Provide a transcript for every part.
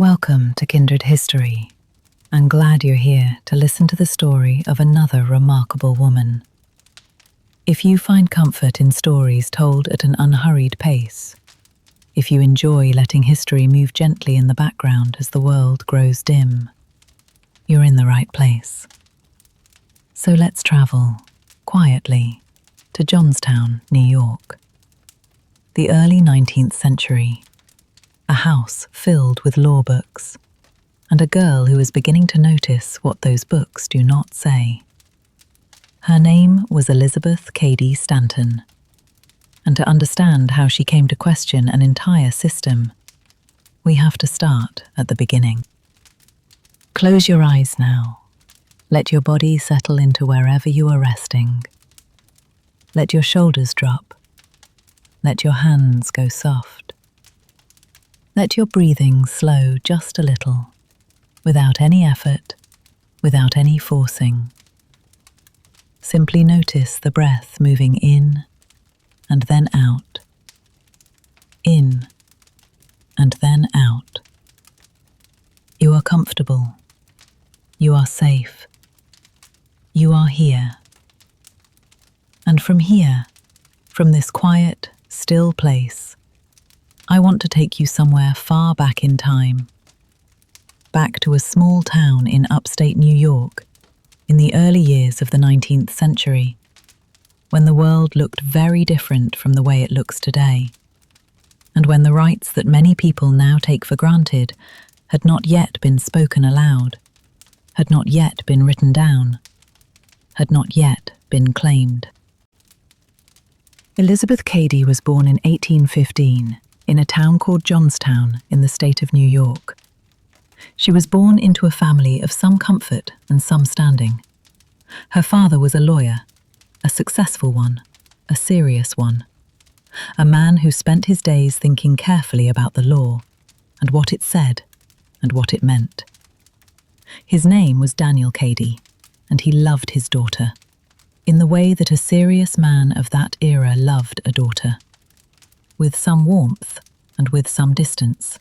Welcome to Kindred History. I'm glad you're here to listen to the story of another remarkable woman. If you find comfort in stories told at an unhurried pace, if you enjoy letting history move gently in the background as the world grows dim, you're in the right place. So let's travel, quietly, to Johnstown, New York. The early 19th century. A house filled with law books, and a girl who is beginning to notice what those books do not say. Her name was Elizabeth Cady Stanton, and to understand how she came to question an entire system, we have to start at the beginning. Close your eyes now. Let your body settle into wherever you are resting. Let your shoulders drop. Let your hands go soft. Let your breathing slow just a little, without any effort, without any forcing. Simply notice the breath moving in and then out, in and then out. You are comfortable. You are safe. You are here. And from here, from this quiet, still place, I want to take you somewhere far back in time, back to a small town in upstate New York in the early years of the 19th century, when the world looked very different from the way it looks today, and when the rights that many people now take for granted had not yet been spoken aloud, had not yet been written down, had not yet been claimed. Elizabeth Cady was born in 1815 in a town called Johnstown in the state of New York. She was born into a family of some comfort and some standing. Her father was a lawyer, a successful one, a serious one, a man who spent his days thinking carefully about the law and what it said and what it meant. His name was Daniel Cady, and he loved his daughter in the way that a serious man of that era loved a daughter, with some warmth and with some distance,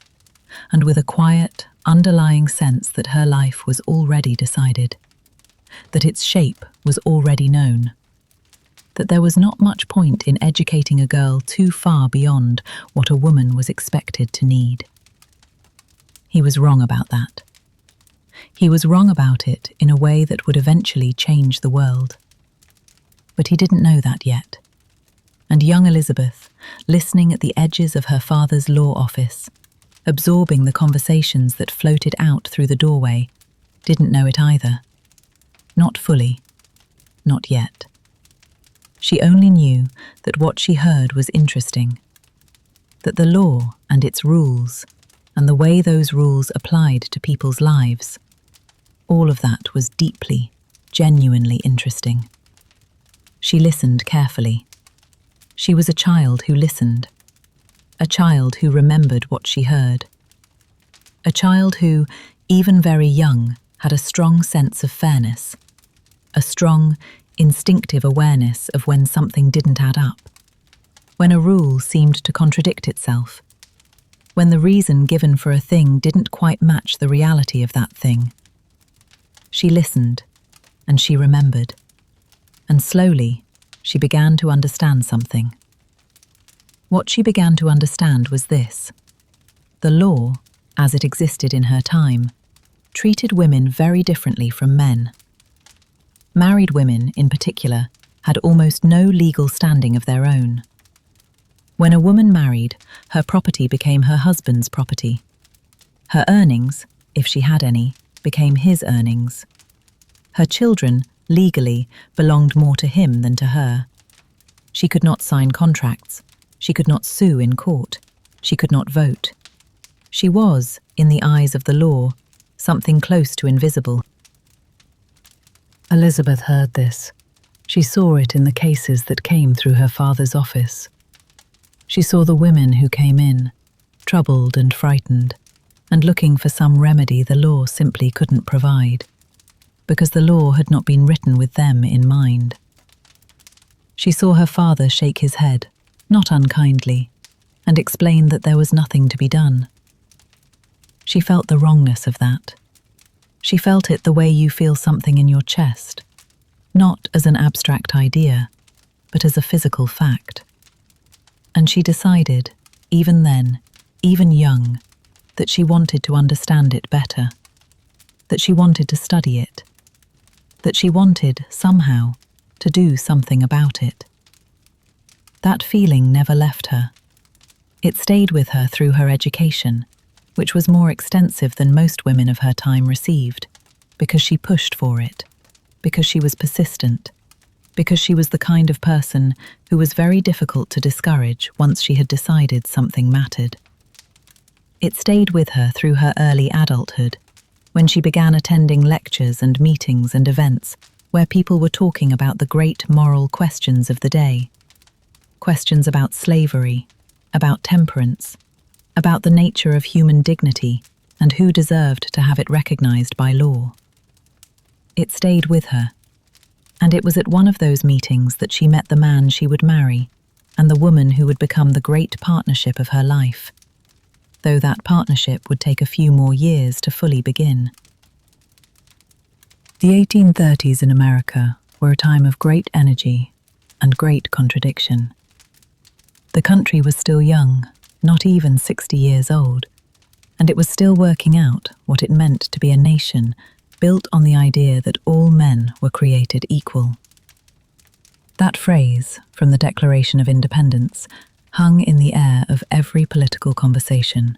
and with a quiet, underlying sense that her life was already decided, that its shape was already known, that there was not much point in educating a girl too far beyond what a woman was expected to need. He was wrong about that. He was wrong about it in a way that would eventually change the world. But he didn't know that yet. And young Elizabeth, listening at the edges of her father's law office, absorbing the conversations that floated out through the doorway, didn't know it either. Not fully. Not yet. She only knew that what she heard was interesting, that the law and its rules, and the way those rules applied to people's lives, all of that was deeply, genuinely interesting. She listened carefully. She was a child who listened, a child who remembered what she heard, a child who, even very young, had a strong sense of fairness, a strong, instinctive awareness of when something didn't add up, when a rule seemed to contradict itself, when the reason given for a thing didn't quite match the reality of that thing. She listened, and she remembered, and slowly she began to understand something. What she began to understand was this: the law, as it existed in her time, treated women very differently from men. Married women, in particular, had almost no legal standing of their own. When a woman married, her property became her husband's property. Her earnings, if she had any, became his earnings. Her children, legally, belonged more to him than to her. She could not sign contracts. She could not sue in court. She could not vote. She was, in the eyes of the law, something close to invisible. Elizabeth heard this. She saw it in the cases that came through her father's office. She saw the women who came in, troubled and frightened, and looking for some remedy the law simply couldn't provide, because the law had not been written with them in mind. She saw her father shake his head, not unkindly, and explain that there was nothing to be done. She felt the wrongness of that. She felt it the way you feel something in your chest, not as an abstract idea, but as a physical fact. And she decided, even then, even young, that she wanted to understand it better, that she wanted to study it, that she wanted, somehow, to do something about it. That feeling never left her. It stayed with her through her education, which was more extensive than most women of her time received, because she pushed for it, because she was persistent, because she was the kind of person who was very difficult to discourage once she had decided something mattered. It stayed with her through her early adulthood, when she began attending lectures and meetings and events where people were talking about the great moral questions of the day. Questions about slavery, about temperance, about the nature of human dignity and who deserved to have it recognized by law. It stayed with her, and it was at one of those meetings that she met the man she would marry and the woman who would become the great partnership of her life, though that partnership would take a few more years to fully begin. The 1830s in America were a time of great energy and great contradiction. The country was still young, not even 60 years old, and it was still working out what it meant to be a nation built on the idea that all men were created equal. That phrase, from the Declaration of Independence, hung in the air of every political conversation.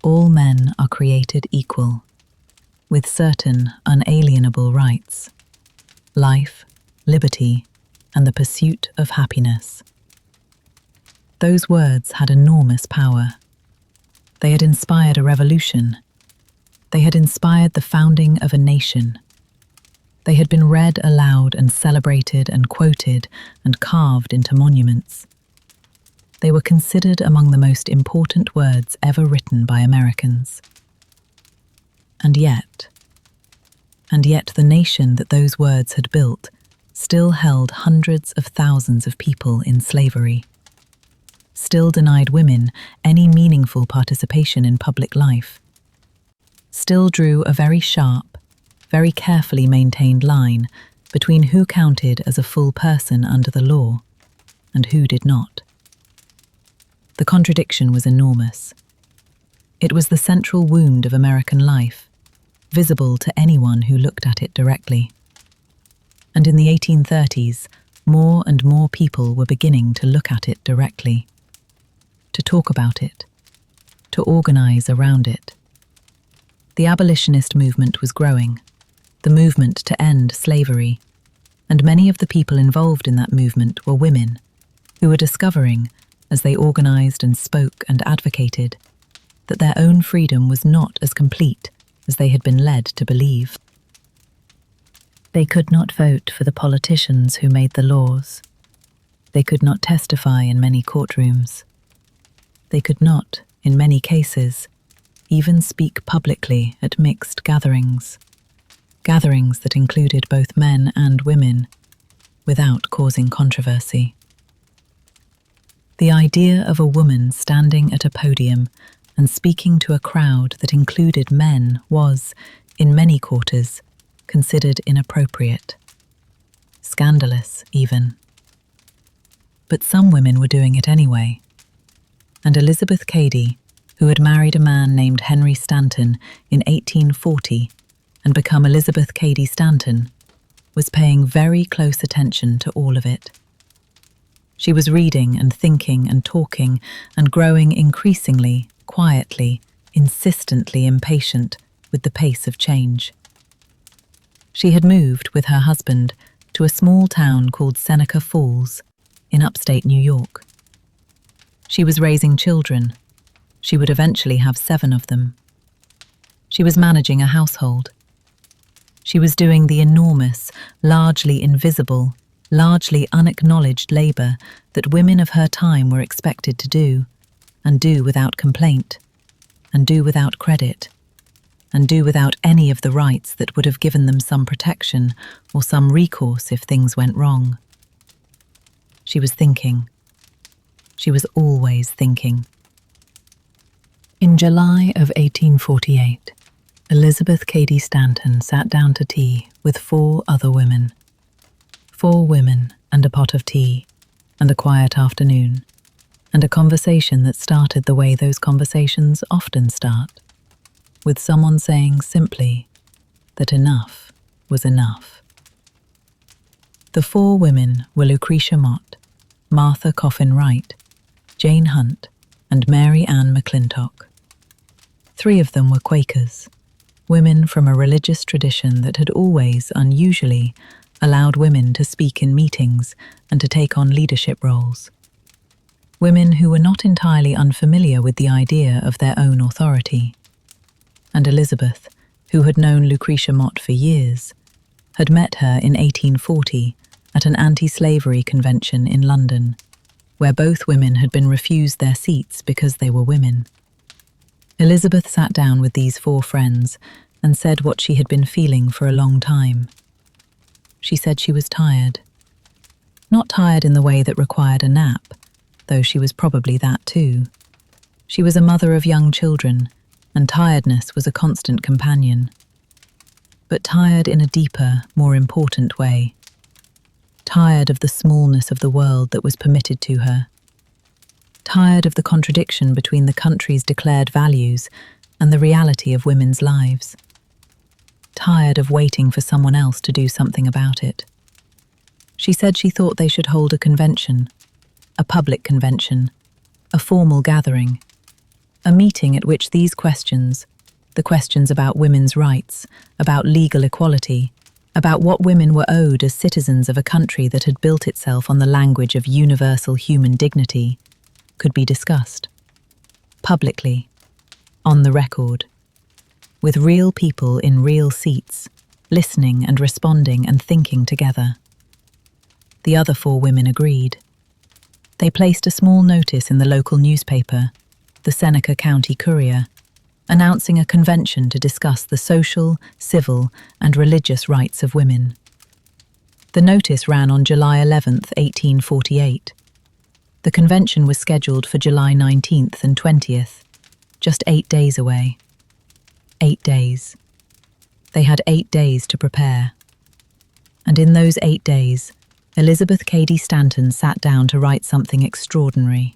All men are created equal, with certain unalienable rights: life, liberty, and the pursuit of happiness. Those words had enormous power. They had inspired a revolution. They had inspired the founding of a nation. They had been read aloud and celebrated and quoted and carved into monuments. They were considered among the most important words ever written by Americans. And yet the nation that those words had built still held hundreds of thousands of people in slavery, still denied women any meaningful participation in public life, still drew a very sharp, very carefully maintained line between who counted as a full person under the law and who did not. The contradiction was enormous. It was the central wound of American life, visible to anyone who looked at it directly. And in the 1830s, more and more people were beginning to look at it directly, to talk about it, to organize around it. The abolitionist movement was growing, the movement to end slavery, and many of the people involved in that movement were women, who were discovering, as they organized and spoke and advocated, that their own freedom was not as complete as they had been led to believe. They could not vote for the politicians who made the laws. They could not testify in many courtrooms. They could not, in many cases, even speak publicly at mixed gatherings that included both men and women, without causing controversy. The idea of a woman standing at a podium and speaking to a crowd that included men was, in many quarters, considered inappropriate, scandalous even. But some women were doing it anyway, and Elizabeth Cady, who had married a man named Henry Stanton in 1840 and become Elizabeth Cady Stanton, was paying very close attention to all of it. She was reading and thinking and talking and growing increasingly, quietly, insistently impatient with the pace of change. She had moved with her husband to a small town called Seneca Falls in upstate New York. She was raising children. She would eventually have 7 of them. She was managing a household. She was doing the enormous, largely invisible, largely unacknowledged labor that women of her time were expected to do, and do without complaint, and do without credit, and do without any of the rights that would have given them some protection or some recourse if things went wrong. She was thinking. She was always thinking. In July of 1848, Elizabeth Cady Stanton sat down to tea with 4 other women. 4 women and a pot of tea, and a quiet afternoon, and a conversation that started the way those conversations often start, with someone saying simply that enough was enough. The 4 women were Lucretia Mott, Martha Coffin Wright, Jane Hunt, and Mary Ann McClintock. 3 of them were Quakers, women from a religious tradition that had always, unusually, allowed women to speak in meetings and to take on leadership roles. Women who were not entirely unfamiliar with the idea of their own authority. And Elizabeth, who had known Lucretia Mott for years, had met her in 1840 at an anti-slavery convention in London, where both women had been refused their seats because they were women. Elizabeth sat down with these 4 friends and said what she had been feeling for a long time. She said she was tired. Not tired in the way that required a nap, though she was probably that too. She was a mother of young children, and tiredness was a constant companion. But tired in a deeper, more important way. Tired of the smallness of the world that was permitted to her. Tired of the contradiction between the country's declared values and the reality of women's lives. Tired of waiting for someone else to do something about it. She said she thought they should hold a convention, a public convention, a formal gathering, a meeting at which these questions, the questions about women's rights, about legal equality, about what women were owed as citizens of a country that had built itself on the language of universal human dignity, could be discussed. Publicly, on the record, with real people in real seats, listening and responding and thinking together. The other 4 women agreed. They placed a small notice in the local newspaper, the Seneca County Courier, announcing a convention to discuss the social, civil, and religious rights of women. The notice ran on July 11, 1848. The convention was scheduled for July 19th and 20th, just 8 days away. 8 days. They had 8 days to prepare. And in those 8 days, Elizabeth Cady Stanton sat down to write something extraordinary.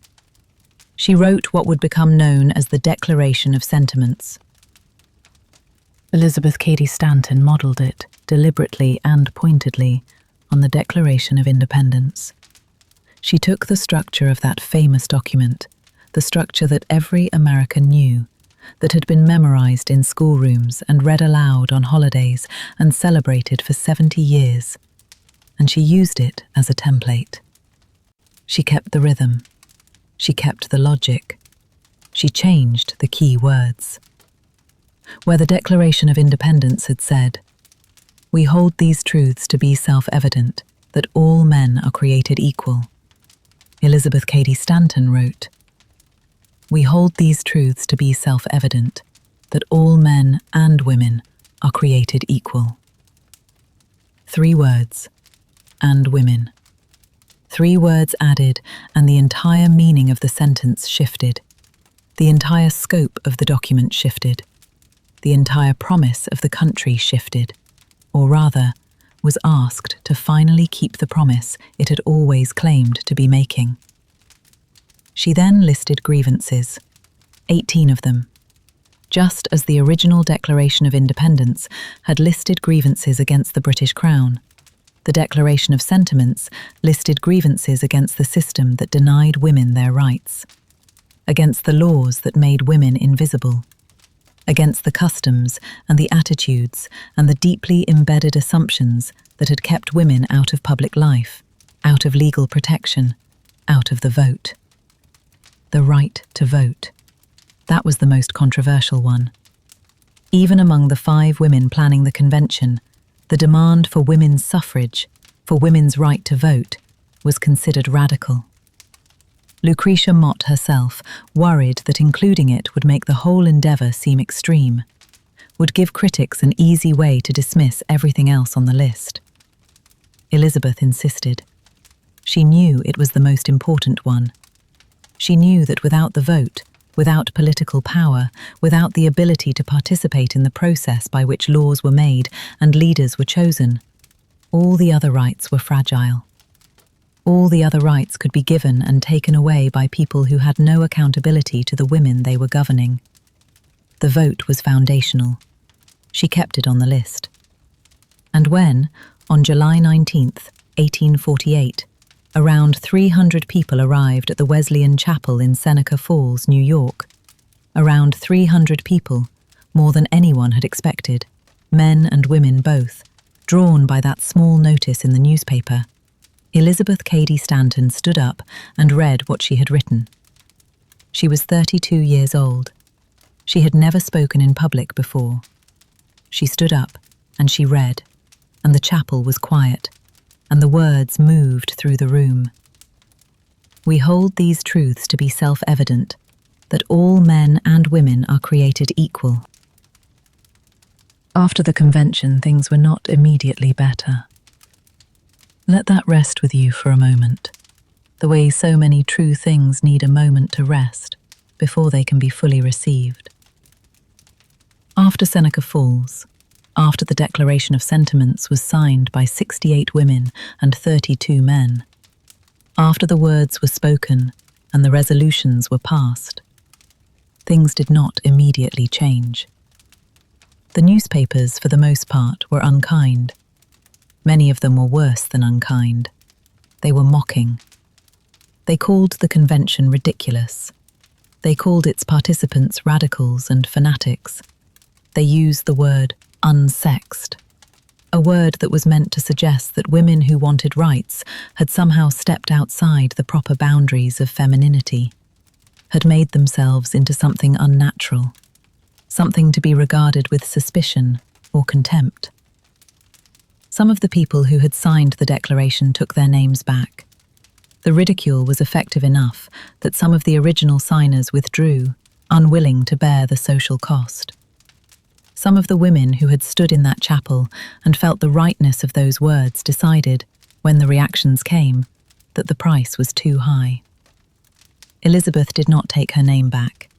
She wrote what would become known as the Declaration of Sentiments. Elizabeth Cady Stanton modelled it, deliberately and pointedly, on the Declaration of Independence. She took the structure of that famous document, the structure that every American knew, that had been memorized in schoolrooms and read aloud on holidays and celebrated for 70 years, and she used it as a template. She kept the rhythm. She kept the logic. She changed the key words. Where the Declaration of Independence had said, "We hold these truths to be self-evident, that all men are created equal," Elizabeth Cady Stanton wrote, "We hold these truths to be self-evident, that all men and women are created equal." 3 words, and women. 3 words added, and the entire meaning of the sentence shifted. The entire scope of the document shifted. The entire promise of the country shifted, or rather, was asked to finally keep the promise it had always claimed to be making. She then listed grievances, 18 of them, just as the original Declaration of Independence had listed grievances against the British Crown. The Declaration of Sentiments listed grievances against the system that denied women their rights, against the laws that made women invisible, against the customs and the attitudes and the deeply embedded assumptions that had kept women out of public life, out of legal protection, out of the vote. The right to vote. That was the most controversial one. Even among the 5 women planning the convention, the demand for women's suffrage, for women's right to vote, was considered radical. Lucretia Mott herself worried that including it would make the whole endeavour seem extreme, would give critics an easy way to dismiss everything else on the list. Elizabeth insisted. She knew it was the most important one. She knew that without the vote, without political power, without the ability to participate in the process by which laws were made and leaders were chosen. All the other rights were fragile. All the other rights could be given and taken away by people who had no accountability to the women they were governing. The vote was foundational. She kept it on the list. And when, on July 19th, 1848, around 300 people arrived at the Wesleyan Chapel in Seneca Falls, New York, around 300 people, more than anyone had expected, men and women both, drawn by that small notice in the newspaper, Elizabeth Cady Stanton stood up and read what she had written. She was 32 years old. She had never spoken in public before. She stood up and she read, and the chapel was quiet, and the words moved through the room. We hold these truths to be self-evident, that all men and women are created equal. After the convention, things were not immediately better. Let that rest with you for a moment, the way so many true things need a moment to rest before they can be fully received. After Seneca Falls, after the Declaration of Sentiments was signed by 68 women and 32 men, after the words were spoken and the resolutions were passed, things did not immediately change. The newspapers, for the most part, were unkind. Many of them were worse than unkind. They were mocking. They called the convention ridiculous. They called its participants radicals and fanatics. They used the word unsexed, a word that was meant to suggest that women who wanted rights had somehow stepped outside the proper boundaries of femininity, had made themselves into something unnatural, something to be regarded with suspicion or contempt. Some of the people who had signed the declaration took their names back. The ridicule was effective enough that some of the original signers withdrew, unwilling to bear the social cost. Some of the women who had stood in that chapel and felt the rightness of those words decided, when the reactions came, that the price was too high. Elizabeth did not take her name back.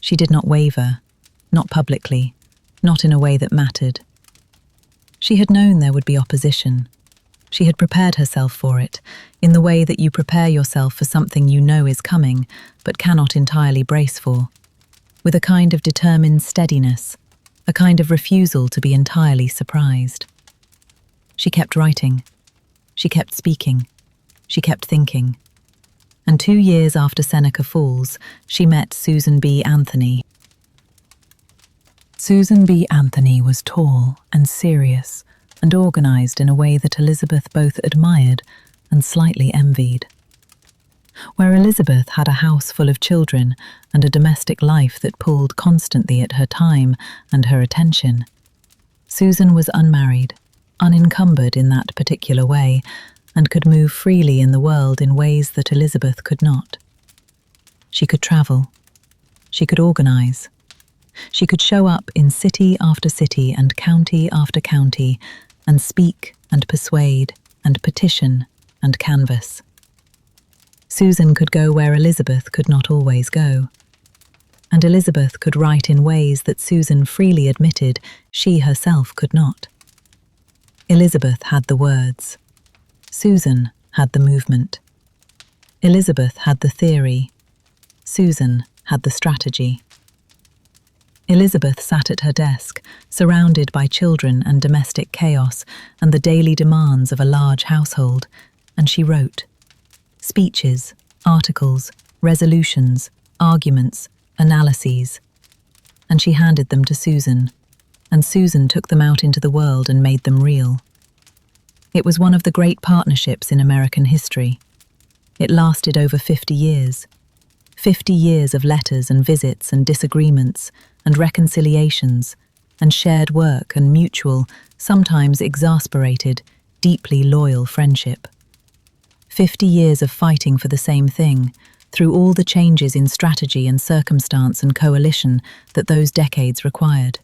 She did not waver, not publicly, not in a way that mattered. She had known there would be opposition. She had prepared herself for it, in the way that you prepare yourself for something you know is coming, but cannot entirely brace for, with a kind of determined steadiness, a kind of refusal to be entirely surprised. She kept writing. She kept speaking. She kept thinking. And 2 years after Seneca Falls, she met Susan B. Anthony. Susan B. Anthony was tall and serious and organised in a way that Elizabeth both admired and slightly envied. Where Elizabeth had a house full of children and a domestic life that pulled constantly at her time and her attention, Susan was unmarried, unencumbered in that particular way, and could move freely in the world in ways that Elizabeth could not. She could travel. She could organise. She could show up in city after city and county after county and speak and persuade and petition and canvass. Susan could go where Elizabeth could not always go. And Elizabeth could write in ways that Susan freely admitted she herself could not. Elizabeth had the words. Susan had the movement. Elizabeth had the theory. Susan had the strategy. Elizabeth sat at her desk, surrounded by children and domestic chaos and the daily demands of a large household, and she wrote. Speeches, articles, resolutions, arguments, analyses. And she handed them to Susan, and Susan took them out into the world and made them real. It was one of the great partnerships in American history. It lasted over 50 years. 50 years of letters and visits and disagreements and reconciliations and shared work and mutual, sometimes exasperated, deeply loyal friendship. 50 years of fighting for the same thing, through all the changes in strategy and circumstance and coalition that those decades required.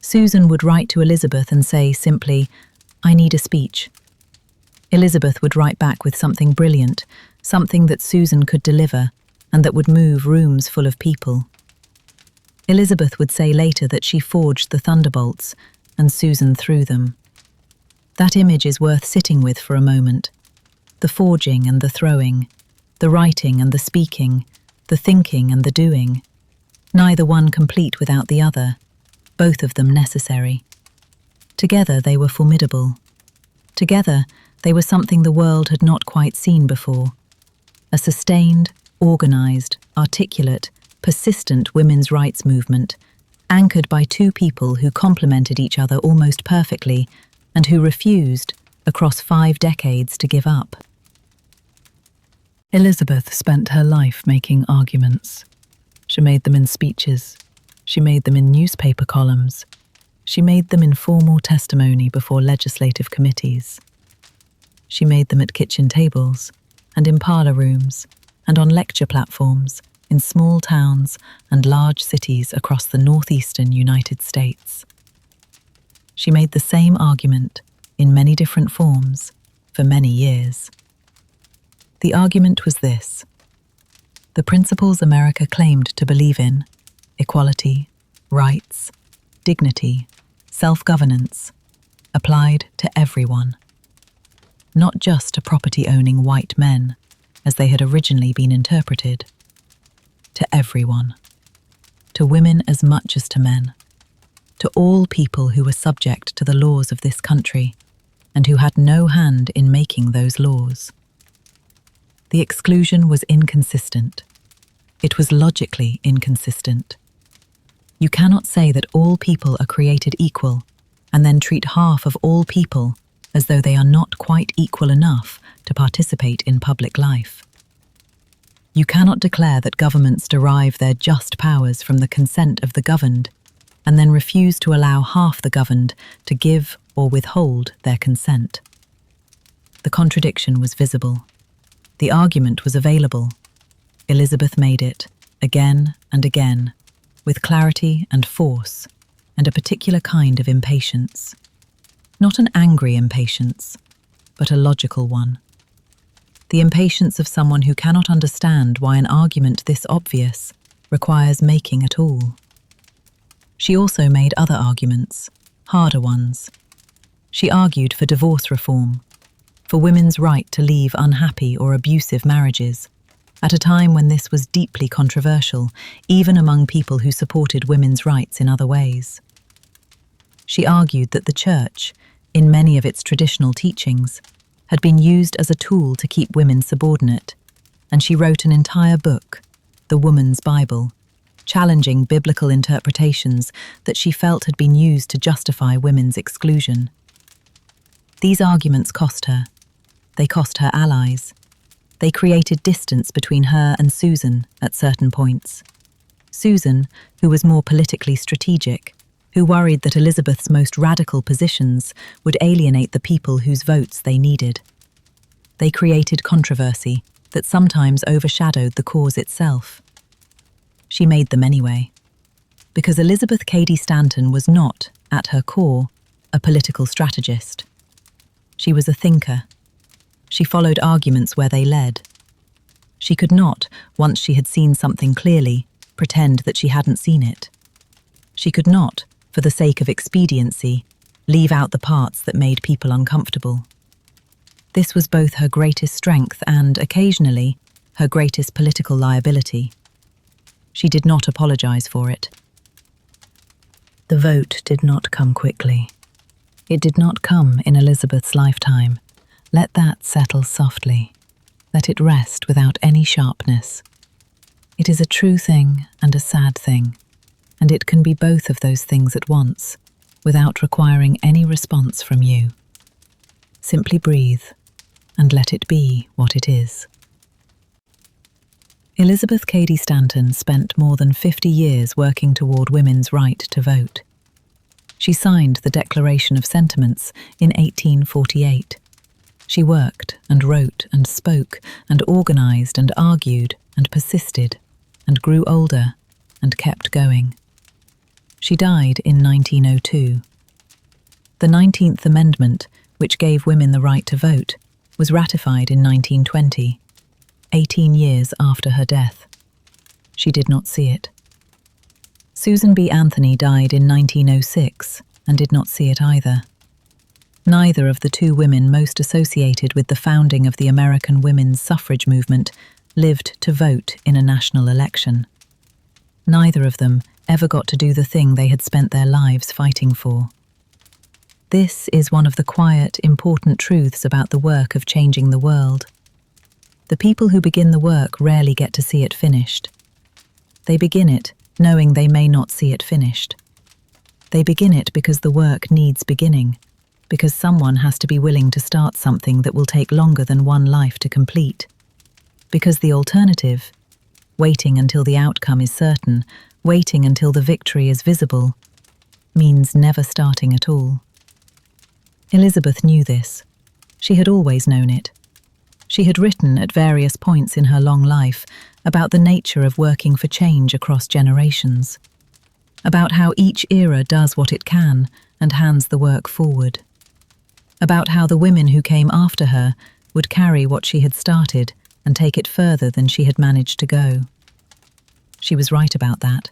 Susan would write to Elizabeth and say simply, "I need a speech." Elizabeth would write back with something brilliant, something that Susan could deliver, and that would move rooms full of people. Elizabeth would say later that she forged the thunderbolts and Susan threw them. That image is worth sitting with for a moment. The forging and the throwing, the writing and the speaking, the thinking and the doing. Neither one complete without the other, both of them necessary. Together they were formidable. Together they were something the world had not quite seen before. A sustained, organised, articulate, persistent women's rights movement, anchored by two people who complemented each other almost perfectly and who refused, across 5 decades, to give up. Elizabeth spent her life making arguments. She made them in speeches. She made them in newspaper columns. She made them in formal testimony before legislative committees. She made them at kitchen tables and in parlour rooms and on lecture platforms in small towns and large cities across the northeastern United States. She made the same argument in many different forms for many years. The argument was this: the principles America claimed to believe in, equality, rights, dignity, self-governance, applied to everyone. Not just to property-owning white men, as they had originally been interpreted. To everyone. To women as much as to men. To all people who were subject to the laws of this country, and who had no hand in making those laws. The exclusion was inconsistent. It was logically inconsistent. You cannot say that all people are created equal, and then treat half of all people as though they are not quite equal enough to participate in public life. You cannot declare that governments derive their just powers from the consent of the governed, and then refuse to allow half the governed to give or withhold their consent. The contradiction was visible. The argument was available. Elizabeth made it, again and again, with clarity and force, and a particular kind of impatience. Not an angry impatience, but a logical one. The impatience of someone who cannot understand why an argument this obvious requires making at all. She also made other arguments, harder ones. She argued for divorce reform, for women's right to leave unhappy or abusive marriages, at a time when this was deeply controversial, even among people who supported women's rights in other ways. She argued that the Church, in many of its traditional teachings, had been used as a tool to keep women subordinate, and she wrote an entire book, The Woman's Bible, challenging biblical interpretations that she felt had been used to justify women's exclusion. These arguments cost her. They cost her allies. They created distance between her and Susan at certain points. Susan, who was more politically strategic, who worried that Elizabeth's most radical positions would alienate the people whose votes they needed. They created controversy that sometimes overshadowed the cause itself. She made them anyway, because Elizabeth Cady Stanton was not, at her core, a political strategist. She was a thinker. She followed arguments where they led. She could not, once she had seen something clearly, pretend that she hadn't seen it. She could not, for the sake of expediency, leave out the parts that made people uncomfortable. This was both her greatest strength and, occasionally, her greatest political liability. She did not apologize for it. The vote did not come quickly. It did not come in Elizabeth's lifetime. Let that settle softly. Let it rest without any sharpness. It is a true thing and a sad thing, and it can be both of those things at once, without requiring any response from you. Simply breathe, and let it be what it is. Elizabeth Cady Stanton spent more than 50 years working toward women's right to vote. She signed the Declaration of Sentiments in 1848. She worked and wrote and spoke and organised and argued and persisted and grew older and kept going. She died in 1902. The 19th Amendment, which gave women the right to vote, was ratified in 1920, 18 years after her death. She did not see it. Susan B. Anthony died in 1906 and did not see it either. Neither of the two women most associated with the founding of the American women's suffrage movement lived to vote in a national election. Neither of them ever got to do the thing they had spent their lives fighting for. This is one of the quiet, important truths about the work of changing the world. The people who begin the work rarely get to see it finished. They begin it knowing they may not see it finished. They begin it because the work needs beginning, because someone has to be willing to start something that will take longer than one life to complete. Because the alternative, waiting until the outcome is certain, waiting until the victory is visible, means never starting at all. Elizabeth knew this. She had always known it. She had written at various points in her long life about the nature of working for change across generations, about how each era does what it can and hands the work forward, about how the women who came after her would carry what she had started and take it further than she had managed to go. She was right about that.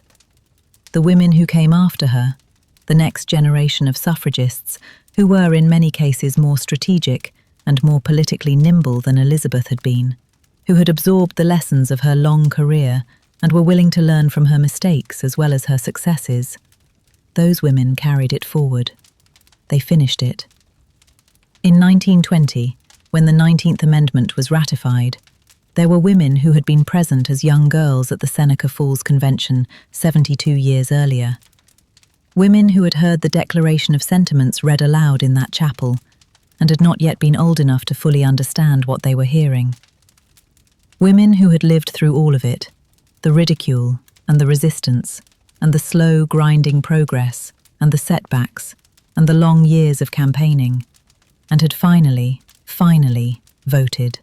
The women who came after her, the next generation of suffragists, who were in many cases more strategic and more politically nimble than Elizabeth had been, who had absorbed the lessons of her long career and were willing to learn from her mistakes as well as her successes. Those women carried it forward. They finished it. In 1920, when the 19th Amendment was ratified, there were women who had been present as young girls at the Seneca Falls Convention 72 years earlier. Women who had heard the Declaration of Sentiments read aloud in that chapel and had not yet been old enough to fully understand what they were hearing. Women who had lived through all of it, the ridicule and the resistance and the slow, grinding progress and the setbacks and the long years of campaigning, and had finally voted.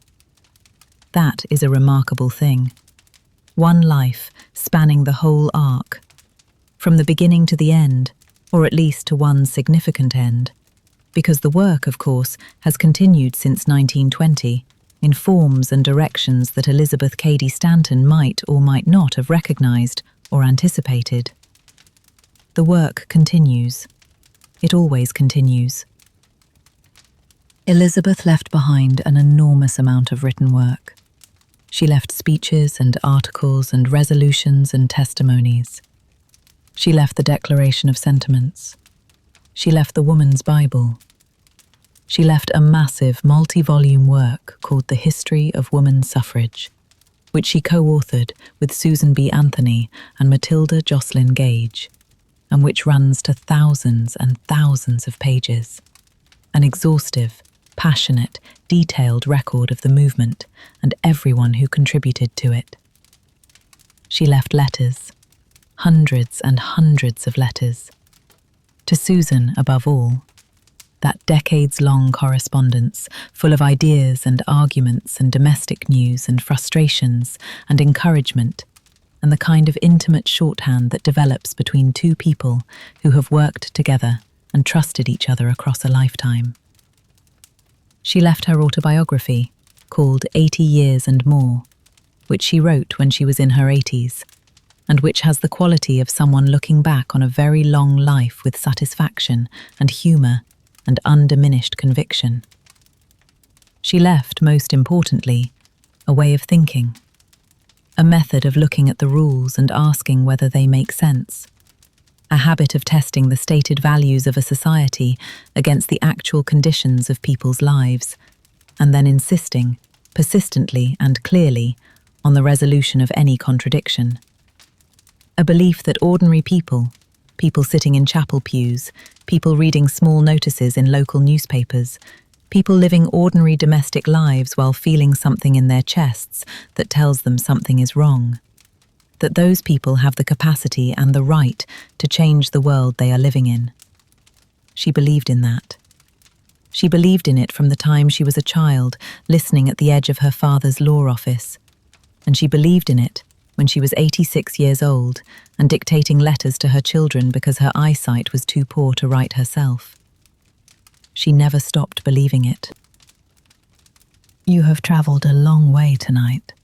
That is a remarkable thing. One life spanning the whole arc, from the beginning to the end, or at least to one significant end, because the work, of course, has continued since 1920 in forms and directions that Elizabeth Cady Stanton might or might not have recognized or anticipated. The work continues. It always continues. Elizabeth left behind an enormous amount of written work. She left speeches and articles and resolutions and testimonies. She left the Declaration of Sentiments. She left the Woman's Bible. She left a massive multi-volume work called The History of Women's Suffrage, which she co-authored with Susan B. Anthony and Matilda Jocelyn Gage, and which runs to thousands and thousands of pages. An exhaustive, passionate, detailed record of the movement and everyone who contributed to it. She left letters, hundreds and hundreds of letters. To Susan, above all, that decades-long correspondence full of ideas and arguments and domestic news and frustrations and encouragement, and the kind of intimate shorthand that develops between two people who have worked together and trusted each other across a lifetime. She left her autobiography, called 80 Years and More, which she wrote when she was in her 80s, and which has the quality of someone looking back on a very long life with satisfaction and humour and undiminished conviction. She left, most importantly, a way of thinking, a method of looking at the rules and asking whether they make sense, a habit of testing the stated values of a society against the actual conditions of people's lives, and then insisting, persistently and clearly, on the resolution of any contradiction. A belief that ordinary people sitting in chapel pews, people reading small notices in local newspapers, people living ordinary domestic lives while feeling something in their chests that tells them something is wrong, that those people have the capacity and the right to change the world they are living in. She believed in that. She believed in it from the time she was a child, listening at the edge of her father's law office, and she believed in it when she was 86 years old and dictating letters to her children because her eyesight was too poor to write herself. She never stopped believing it. You have travelled a long way tonight.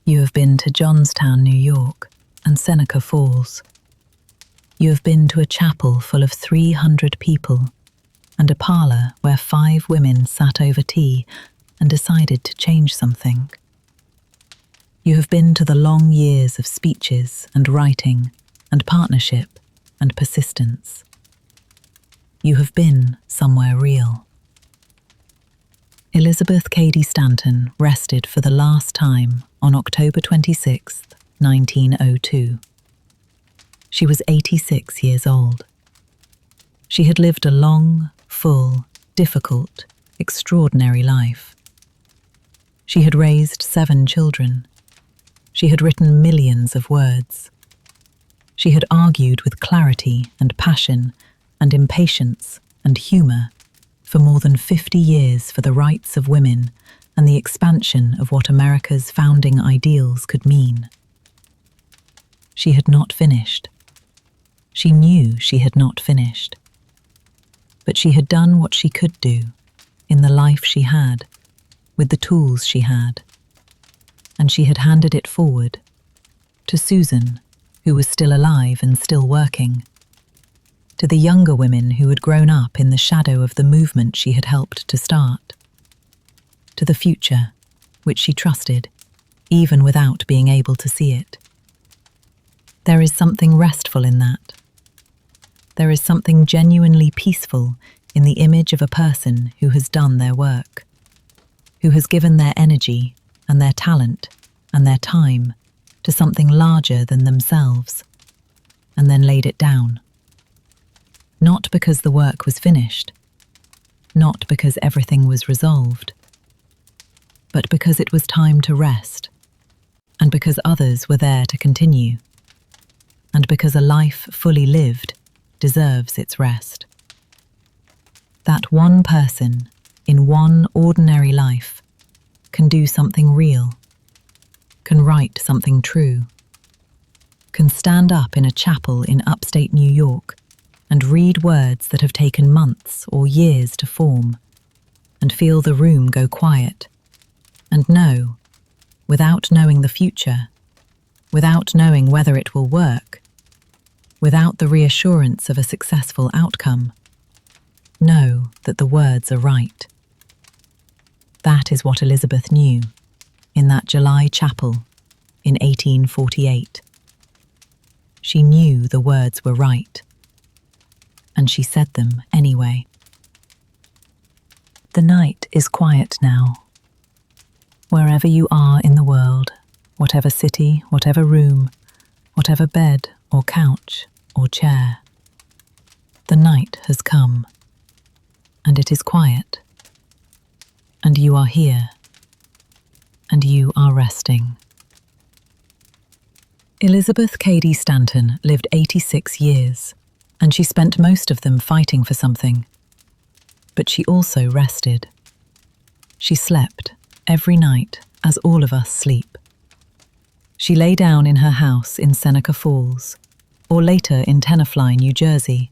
You have been to Johnstown, New York, and Seneca Falls. You have been to a chapel full of 300 people and a parlour where 5 women sat over tea and decided to change something. You have been to the long years of speeches and writing and partnership and persistence. You have been somewhere real. Elizabeth Cady Stanton rested for the last time on October 26, 1902. She was 86 years old. She had lived a long, full, difficult, extraordinary life. She had raised 7 children. She had written millions of words. She had argued with clarity and passion and impatience and humour for more than 50 years for the rights of women and the expansion of what America's founding ideals could mean. She had not finished. She knew she had not finished. But she had done what she could do, in the life she had, with the tools she had. And she had handed it forward to Susan, who was still alive and still working, to the younger women who had grown up in the shadow of the movement she had helped to start, to the future, which she trusted, even without being able to see it. There is something restful in that. There is something genuinely peaceful in the image of a person who has done their work, who has given their energy and their talent and their time to something larger than themselves, and then laid it down. Not because the work was finished, not because everything was resolved, but because it was time to rest, and because others were there to continue, and because a life fully lived deserves its rest. That one person in one ordinary life can do something real, can write something true, can stand up in a chapel in upstate New York and read words that have taken months or years to form, and feel the room go quiet, and know, without knowing the future, without knowing whether it will work, without the reassurance of a successful outcome, know that the words are right. That is what Elizabeth knew in that July chapel in 1848. She knew the words were right, and she said them anyway. The night is quiet now. Wherever you are in the world, whatever city, whatever room, whatever bed or couch or chair, the night has come, and it is quiet, and you are here, and you are resting. Elizabeth Cady Stanton lived 86 years, and she spent most of them fighting for something. But she also rested. She slept every night, as all of us sleep. She lay down in her house in Seneca Falls, or later in Tenafly, New Jersey,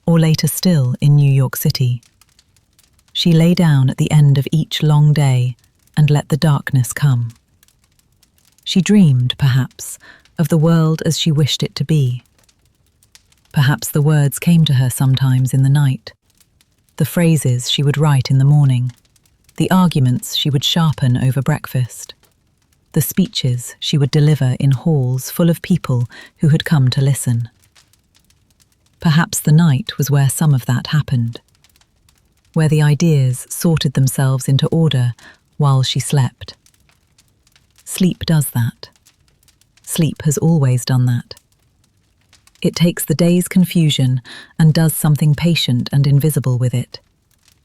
or later still in New York City. She lay down at the end of each long day and let the darkness come. She dreamed, perhaps, of the world as she wished it to be. Perhaps the words came to her sometimes in the night, the phrases she would write in the morning, the arguments she would sharpen over breakfast, the speeches she would deliver in halls full of people who had come to listen. Perhaps the night was where some of that happened, where the ideas sorted themselves into order while she slept. Sleep does that. Sleep has always done that. It takes the day's confusion and does something patient and invisible with it,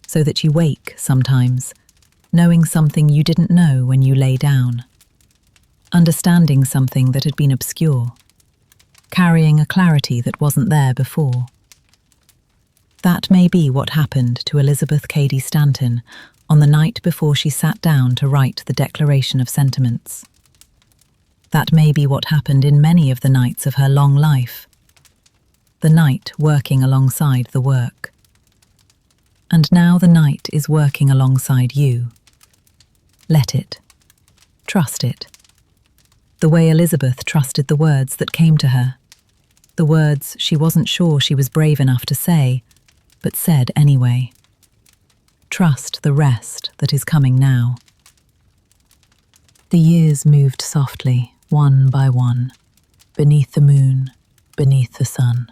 so that you wake sometimes, knowing something you didn't know when you lay down, understanding something that had been obscure, carrying a clarity that wasn't there before. That may be what happened to Elizabeth Cady Stanton on the night before she sat down to write the Declaration of Sentiments. That may be what happened in many of the nights of her long life, the night working alongside the work. And now the night is working alongside you. Let it. Trust it. The way Elizabeth trusted the words that came to her. The words she wasn't sure she was brave enough to say, but said anyway. Trust the rest that is coming now. The years moved softly, one by one, beneath the moon, beneath the sun.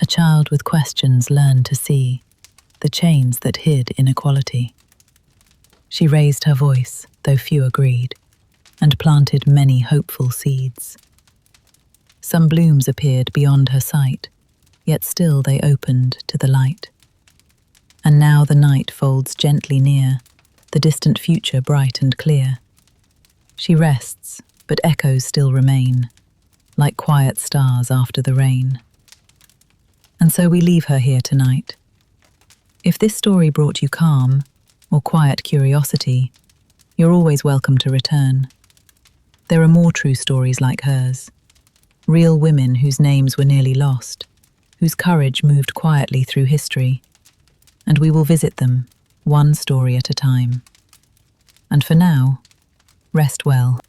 A child with questions learned to see the chains that hid inequality. She raised her voice, though few agreed, and planted many hopeful seeds. Some blooms appeared beyond her sight, yet still they opened to the light. And now the night folds gently near, the distant future bright and clear. She rests, but echoes still remain, like quiet stars after the rain. And so we leave her here tonight. If this story brought you calm or quiet curiosity, you're always welcome to return. There are more true stories like hers, real women whose names were nearly lost, whose courage moved quietly through history, and we will visit them, one story at a time. And for now, rest well.